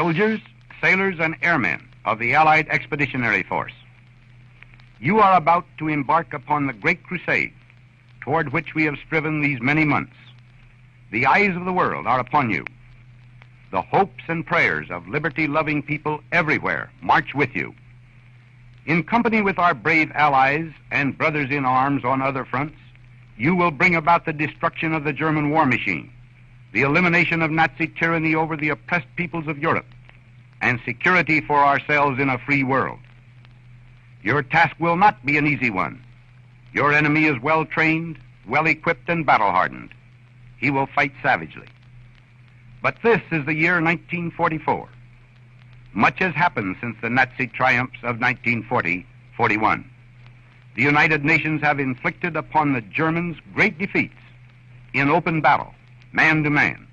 soldiers, sailors, and airmen of the Allied Expeditionary Force. You are about to embark upon the great crusade toward which we have striven these many months. The eyes of the world are upon you. The hopes and prayers of liberty-loving people everywhere march with you. In company with our brave allies and brothers in arms on other fronts, you will bring about the destruction of the German war machine, the elimination of Nazi tyranny over the oppressed peoples of Europe, and security for ourselves in a free world. Your task will not be an easy one. Your enemy is well-trained, well-equipped, and battle-hardened. He will fight savagely. But this is the year 1944. Much has happened since the Nazi triumphs of 1940-41. The United Nations have inflicted upon the Germans great defeats in open battle, man to man.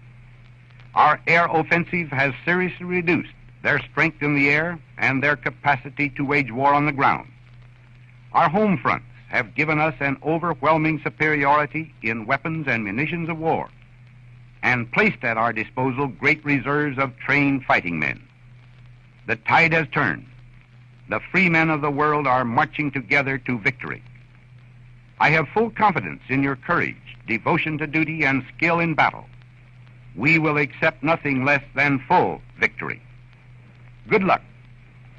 Our air offensive has seriously reduced their strength in the air and their capacity to wage war on the ground. Our home fronts have given us an overwhelming superiority in weapons and munitions of war, and placed at our disposal great reserves of trained fighting men. The tide has turned. The free men of the world are marching together to victory. I have full confidence in your courage, devotion to duty, and skill in battle. We will accept nothing less than full victory. Good luck,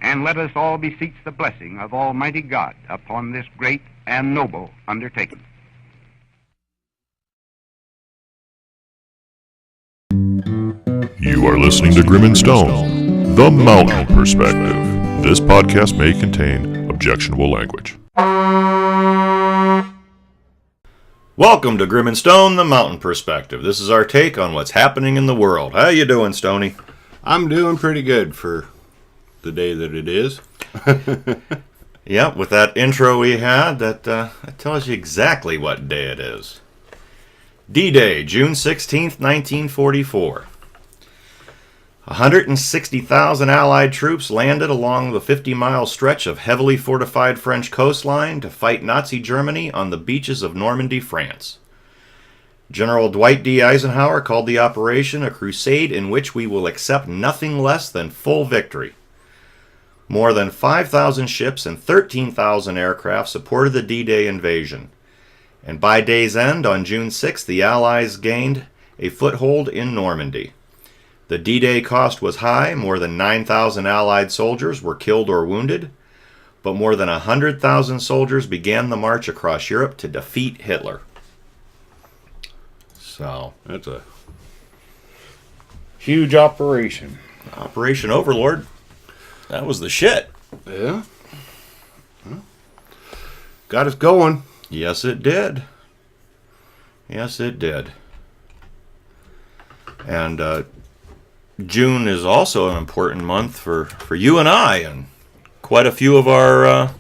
and let us all beseech the blessing of Almighty God upon this great and noble undertaking. You are listening to Grim and Stone, The Mountain Perspective. This podcast may contain objectionable language. Welcome to Grim and Stone, The Mountain Perspective. This is our take on what's happening in the world. How you doing, Stoney? I'm doing pretty good for the day that it is. Yeah, with that intro we had, that tells you exactly what day it is. D-Day, June 16th, 1944. 160,000 Allied troops landed along the 50-mile stretch of heavily fortified French coastline to fight Nazi Germany on the beaches of Normandy, France. General Dwight D. Eisenhower called the operation a crusade in which we will accept nothing less than full victory. More than 5,000 ships and 13,000 aircraft supported the D-Day invasion. And by day's end, on June 6th, the Allies gained a foothold in Normandy. The D-Day cost was high. More than 9,000 Allied soldiers were killed or wounded, but more than 100,000 soldiers began the march across Europe to defeat Hitler. So, That's a huge operation. Operation Overlord, that was the shit. Yeah. Well, got us going. Yes, it did. Yes, it did. And June is also an important month for you and I and quite a few of our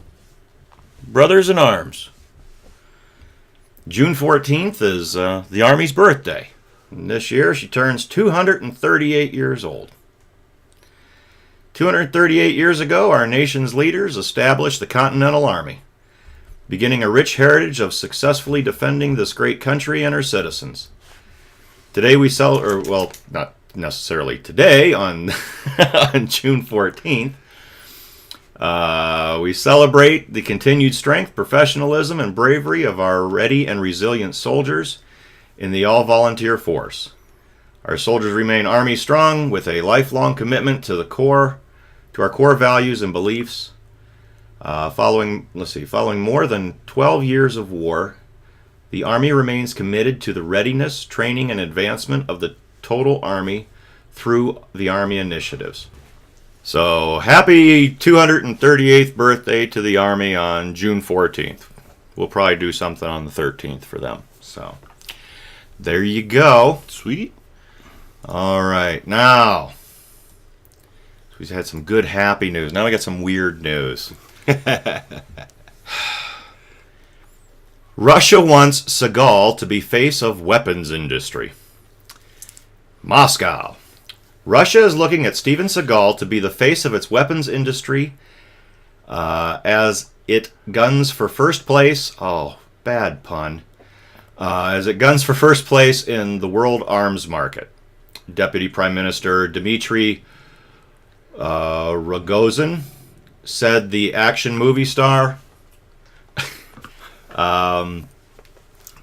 brothers in arms. June 14th is the Army's birthday. And this year she turns 238 years old. 238 years ago, our nation's leaders established the Continental Army, beginning a rich heritage of successfully defending this great country and her citizens. Today we not necessarily today, on, on June 14th, we celebrate the continued strength, professionalism, and bravery of our ready and resilient soldiers in the all-volunteer force. Our soldiers remain Army strong with a lifelong commitment to our core values and beliefs. Following more than 12 years of war, the Army remains committed to the readiness, training, and advancement of the total Army through the Army initiatives. So, happy 238th birthday to the Army on June 14th. We'll probably do something on the 13th for them. So, there you go. Sweet. All right, now, we've had some good happy news. Now we got some weird news. Russia wants Seagal to be face of weapons industry. Moscow. Russia is looking at Steven Seagal to be the face of its weapons industry as it guns for first place. Oh, bad pun. As it guns for first place in the world arms market. Deputy Prime Minister Dmitry Rogozin said the action movie star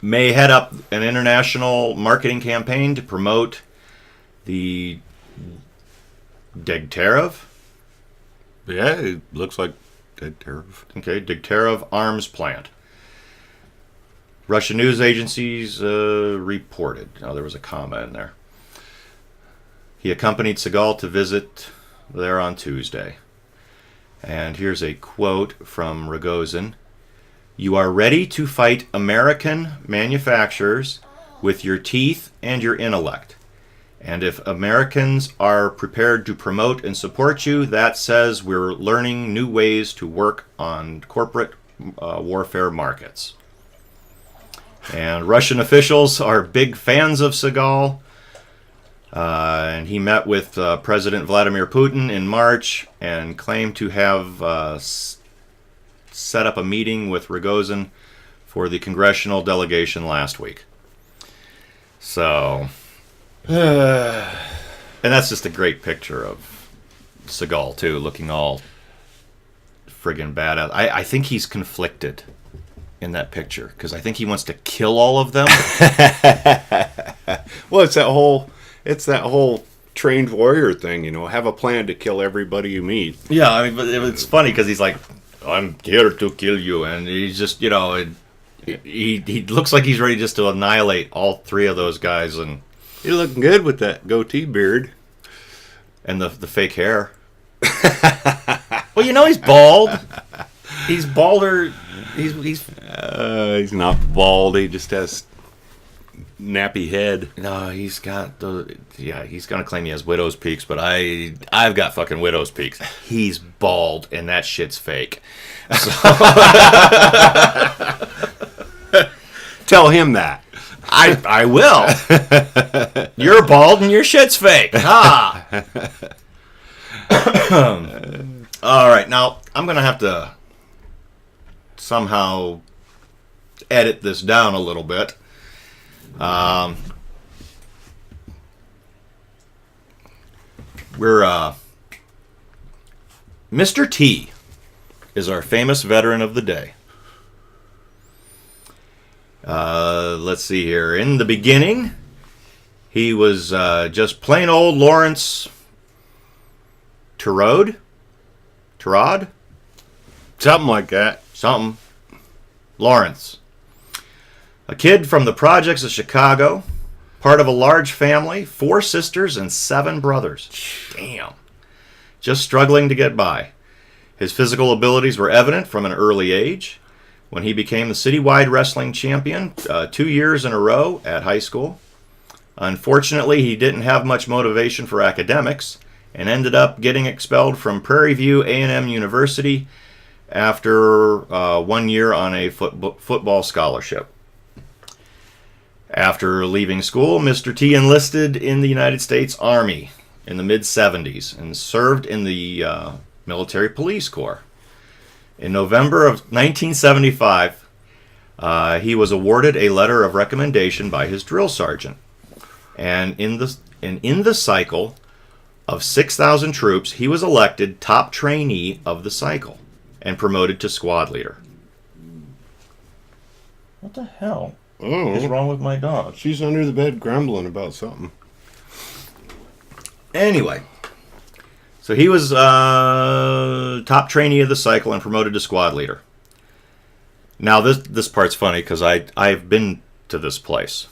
may head up an international marketing campaign to promote the Degtyarev. Yeah, it looks like Degtyarev. Okay, Degtyarev arms plant. Russian news agencies reported. Oh, there was a comma in there. He accompanied Seagal to visit there on Tuesday. And here's a quote from Rogozin. "You are ready to fight American manufacturers with your teeth and your intellect. And if Americans are prepared to promote and support you, that says we're learning new ways to work on corporate warfare markets." And Russian officials are big fans of Seagal. And he met with President Vladimir Putin in March and claimed to have set up a meeting with Rogozin for the congressional delegation last week. So, and that's just a great picture of Seagal, too, looking all friggin' badass. I think he's conflicted in that picture, because I think he wants to kill all of them. Well, it's that whole trained warrior thing, have a plan to kill everybody you meet. Yeah, I mean, but it's funny because he's like, "I'm here to kill you," and he's just, he looks like he's ready just to annihilate all three of those guys, and You're looking good with that goatee beard. And the fake hair. Well, he's bald. He's balder. He's not bald. He just has nappy head. No, he's got the. Yeah, he's gonna claim he has widow's peaks, but I've got fucking widow's peaks. He's bald, and that shit's fake. So. Tell him that. I will. You're bald and your shit's fake. Ha! All right, now I'm going to have to somehow edit this down a little bit. Mr. T is our famous veteran of the day. Let's see here. In the beginning, he was just plain old Lawrence Turod? Something like that. Something. Lawrence. A kid from the projects of Chicago, part of a large family, 4 sisters and 7 brothers. Damn. Just struggling to get by. His physical abilities were evident from an early age. When he became the citywide wrestling champion 2 years in a row at high school. Unfortunately, he didn't have much motivation for academics and ended up getting expelled from Prairie View A&M University after 1 year on a football scholarship. After leaving school, Mr. T enlisted in the United States Army in the mid-70s and served in the military police corps. In November of 1975, he was awarded a letter of recommendation by his drill sergeant. And in the cycle of 6,000 troops, he was elected top trainee of the cycle and promoted to squad leader. What the hell is wrong with my dog? She's under the bed grumbling about something. Anyway. So he was top trainee of the cycle and promoted to squad leader. Now this part's funny because I've been to this place.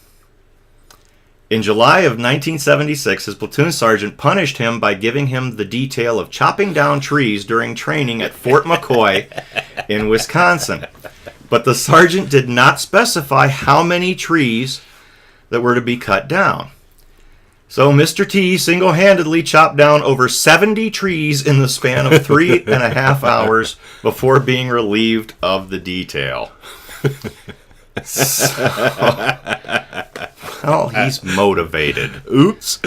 In July of 1976, his platoon sergeant punished him by giving him the detail of chopping down trees during training at Fort McCoy in Wisconsin. But the sergeant did not specify how many trees that were to be cut down. So Mr. T single-handedly chopped down over 70 trees in the span of 3.5 hours before being relieved of the detail. Well, he's motivated. Oops.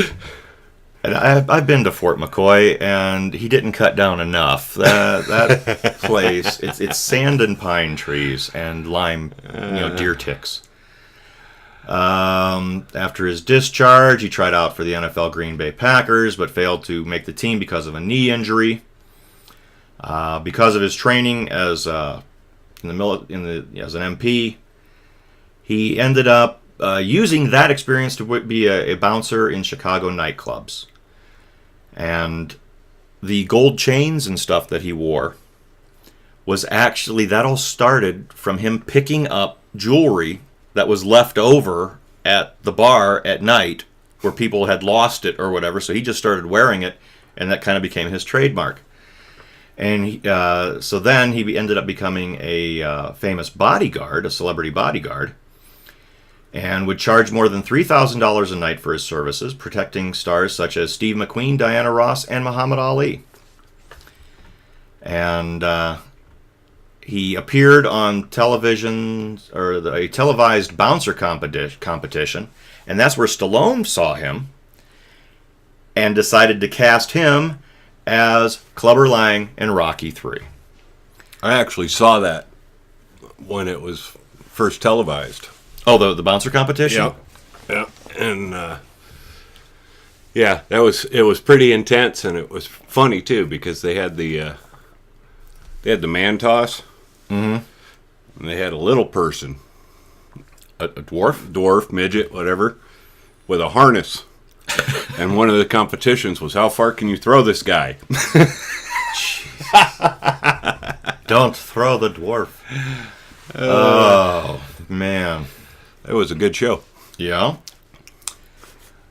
And I've been to Fort McCoy, and he didn't cut down enough. That place, it's sand and pine trees and lime, deer ticks. After his discharge, he tried out for the NFL Green Bay Packers, but failed to make the team because of a knee injury. Because of his training as as an MP, he ended up using that experience to be a bouncer in Chicago nightclubs. And the gold chains and stuff that he wore was actually, that all started from him picking up jewelry that was left over at the bar at night where people had lost it or whatever. So he just started wearing it, and that kind of became his trademark. And so then he ended up becoming a famous bodyguard, a celebrity bodyguard, and would charge more than $3,000 a night for his services, protecting stars such as Steve McQueen, Diana Ross, and Muhammad Ali. And he appeared on television, or a televised bouncer competition, and that's where Stallone saw him and decided to cast him as Clubber Lang in Rocky III. I actually saw that when it was first televised. Oh, the bouncer competition? Yeah. And it was pretty intense, and it was funny too, because they had the man toss. Mm-hmm. And they had a little person, A dwarf, midget, whatever, with a harness. And one of the competitions was, how far can you throw this guy? Don't throw the dwarf. Oh, man. It was a good show. Yeah.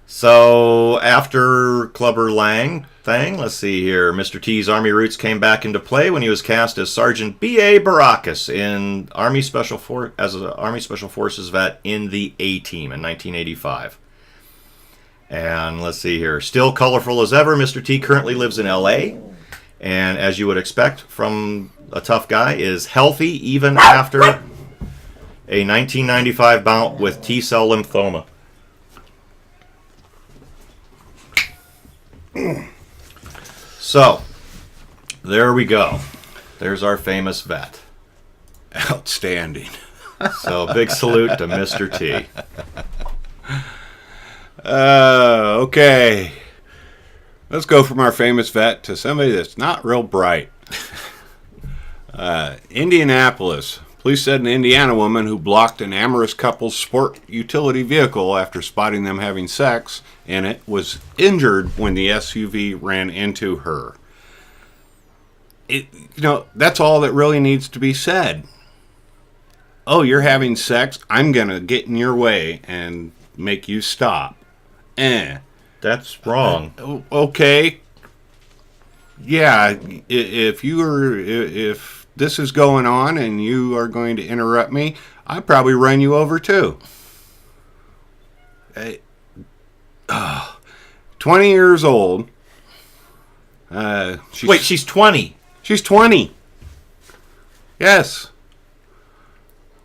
So, after Clubber Lang thing, let's see here. Mr. T's Army roots came back into play when he was cast as Sergeant B.A. Baracus in as an Army Special Forces vet in the A-Team in 1985. And let's see here. Still colorful as ever, Mr. T currently lives in L.A., and as you would expect from a tough guy, is healthy even after a 1995 bout with T-cell lymphoma. So, there we go. There's our famous vet. Outstanding. So, big salute to Mr. T. Okay. Let's go from our famous vet to somebody that's not real bright. Indianapolis. Police said an Indiana woman who blocked an amorous couple's sport utility vehicle after spotting them having sex in it was injured when the SUV ran into her. That's all that really needs to be said. Oh, you're having sex? I'm going to get in your way and make you stop. That's wrong. Okay. Yeah, if this is going on and you are going to interrupt me, I'd probably run you over too. 20 years old. Wait, she's 20. She's 20. Yes.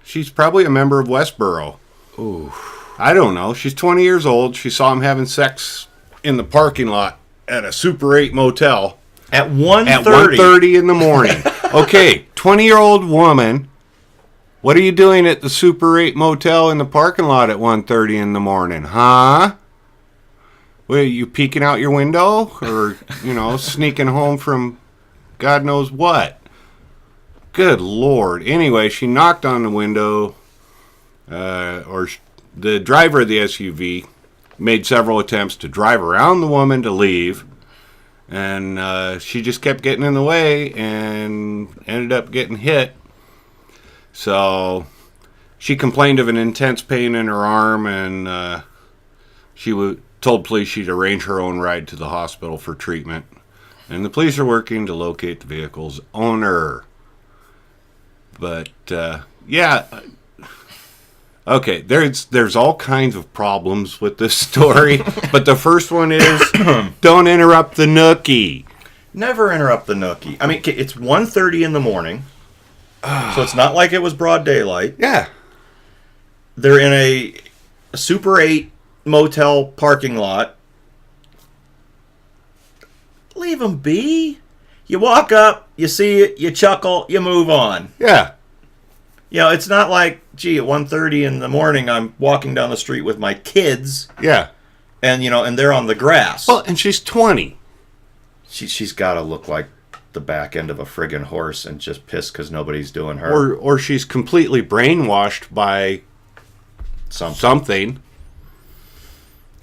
She's probably a member of Westboro. Ooh. I don't know. She's 20 years old. She saw him having sex in the parking lot at a Super 8 motel. At 1:30. At 1:30 in the morning. Okay, 20-year-old woman, what are you doing at the Super 8 motel in the parking lot at 1:30 in the morning? Huh? What, are you peeking out your window? Or, sneaking home from God knows what? Good Lord. Anyway, she knocked on the window, the driver of the SUV made several attempts to drive around the woman to leave, and she just kept getting in the way and ended up getting hit. So she complained of an intense pain in her arm, and she told police she'd arrange her own ride to the hospital for treatment. And the police are working to locate the vehicle's owner. But, yeah... Okay, there's all kinds of problems with this story, but the first one is don't interrupt the nookie. Never interrupt the nookie. I mean, it's 1:30 in the morning, so it's not like it was broad daylight. Yeah. They're in a Super 8 motel parking lot. Leave them be. You walk up, you see it, you chuckle, you move on. Yeah. It's not like, gee, at 1:30 in the morning I'm walking down the street with my kids. Yeah. And, and they're on the grass. Well, and she's 20. She's got to look like the back end of a friggin' horse and just pissed because nobody's doing her. Or she's completely brainwashed by something.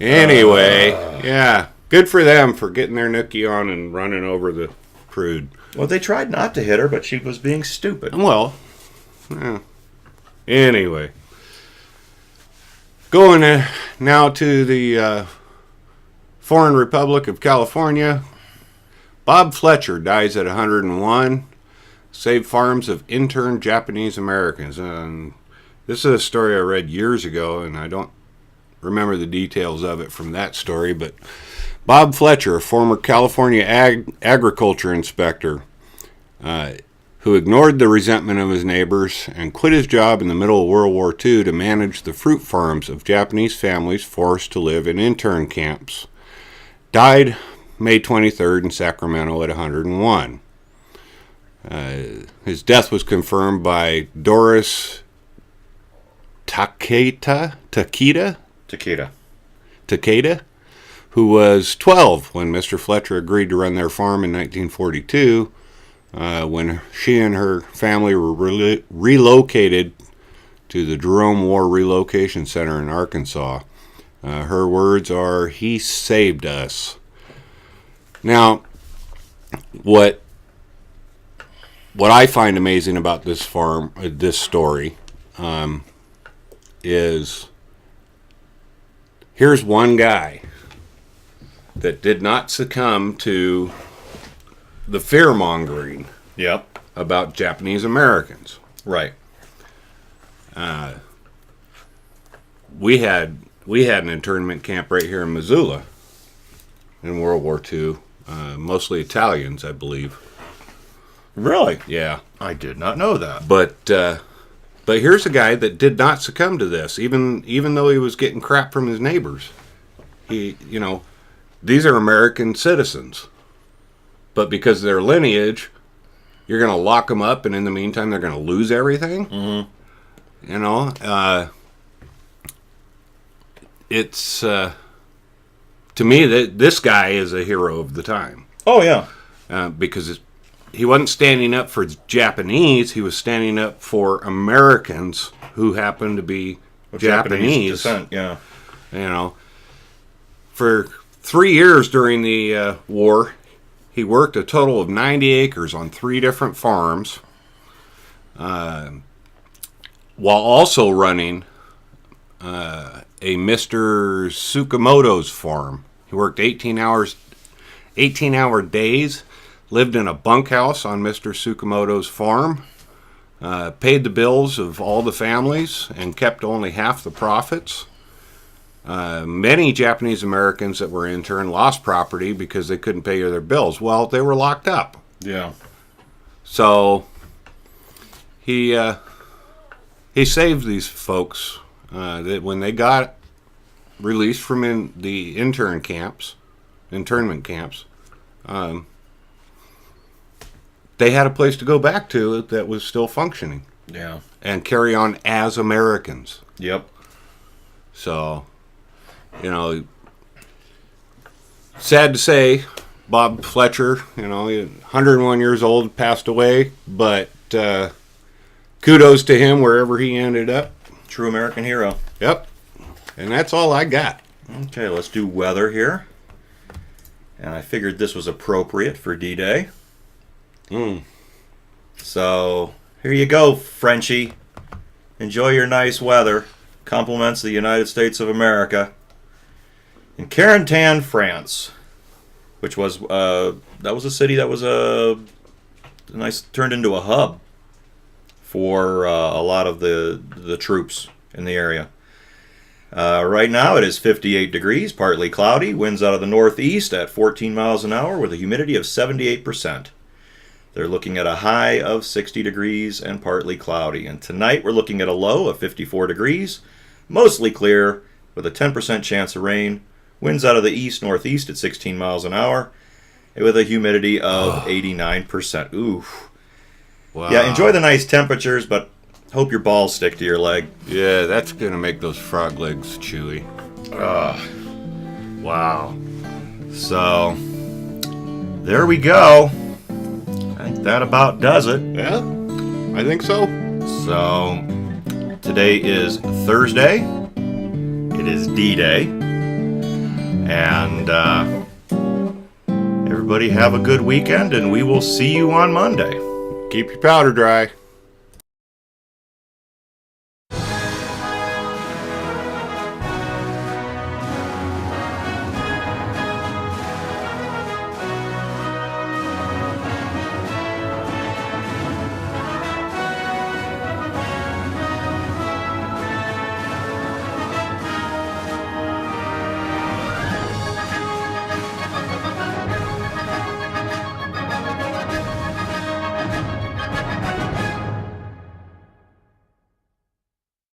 Anyway, yeah. Good for them for getting their nookie on and running over the prude. Well, they tried not to hit her, but she was being stupid. Well, yeah. Anyway. Going now to the Foreign Republic of California. Bob Fletcher dies at 101. Saved farms of interned Japanese Americans. And this is a story I read years ago, and I don't remember the details of it from that story. But Bob Fletcher, a former California agriculture inspector, who ignored the resentment of his neighbors and quit his job in the middle of World War II to manage the fruit farms of Japanese families forced to live in intern camps, died May 23rd in Sacramento at 101. His death was confirmed by Doris Takeda, who was 12 when Mr. Fletcher agreed to run their farm in 1942, when she and her family were relocated to the Jerome War Relocation Center in Arkansas. Her words are, "He saved us." Now, what I find amazing about this farm, this story, is here's one guy that did not succumb to the fear-mongering about Japanese Americans. Right. We had an internment camp right here in Missoula in World War II. Mostly Italians, I believe. Really? Yeah. I did not know that. But here's a guy that did not succumb to this, even though he was getting crap from his neighbors. These are American citizens. But because of their lineage, you're going to lock them up, and in the meantime, they're going to lose everything? Mm-hmm. It's... to me, this guy is a hero of the time. Oh, yeah. Because he wasn't standing up for Japanese, he was standing up for Americans who happened to be Japanese descent, yeah. For 3 years during the war, he worked a total of 90 acres on 3 different farms, while also running a Mr. Tsukamoto's farm. He worked 18-hour days, lived in a bunkhouse on Mr. Tsukamoto's farm, paid the bills of all the families, and kept only half the profits. Many Japanese Americans that were interned lost property because they couldn't pay their bills. Well, they were locked up. Yeah. So he saved these folks that when they got released from the internment camps, they had a place to go back to that was still functioning. Yeah. And carry on as Americans. Yep. So, sad to say, Bob Fletcher, 101 years old, passed away, but kudos to him wherever he ended up. True American hero. Yep. And that's all I got. Okay, let's do weather here. And I figured this was appropriate for D-Day. So, here you go, Frenchie. Enjoy your nice weather. Compliments the United States of America. In Carentan, France, which was, that was a city that was turned into a hub for a lot of the troops in the area. Right now it is 58 degrees, partly cloudy, winds out of the northeast at 14 miles an hour with a humidity of 78%. They're looking at a high of 60 degrees and partly cloudy. And tonight we're looking at a low of 54 degrees, mostly clear with a 10% chance of rain, winds out of the east-northeast at 16 miles an hour with a humidity of 89%. Ooh. Wow. Yeah, enjoy the nice temperatures, but Hope your balls stick to your leg. Yeah, that's going to make those frog legs chewy. Wow. So, there we go. I think that about does it. Yeah, I think so. So, today is Thursday. It is D-Day. And everybody have a good weekend, and we will see you on Monday. Keep your powder dry.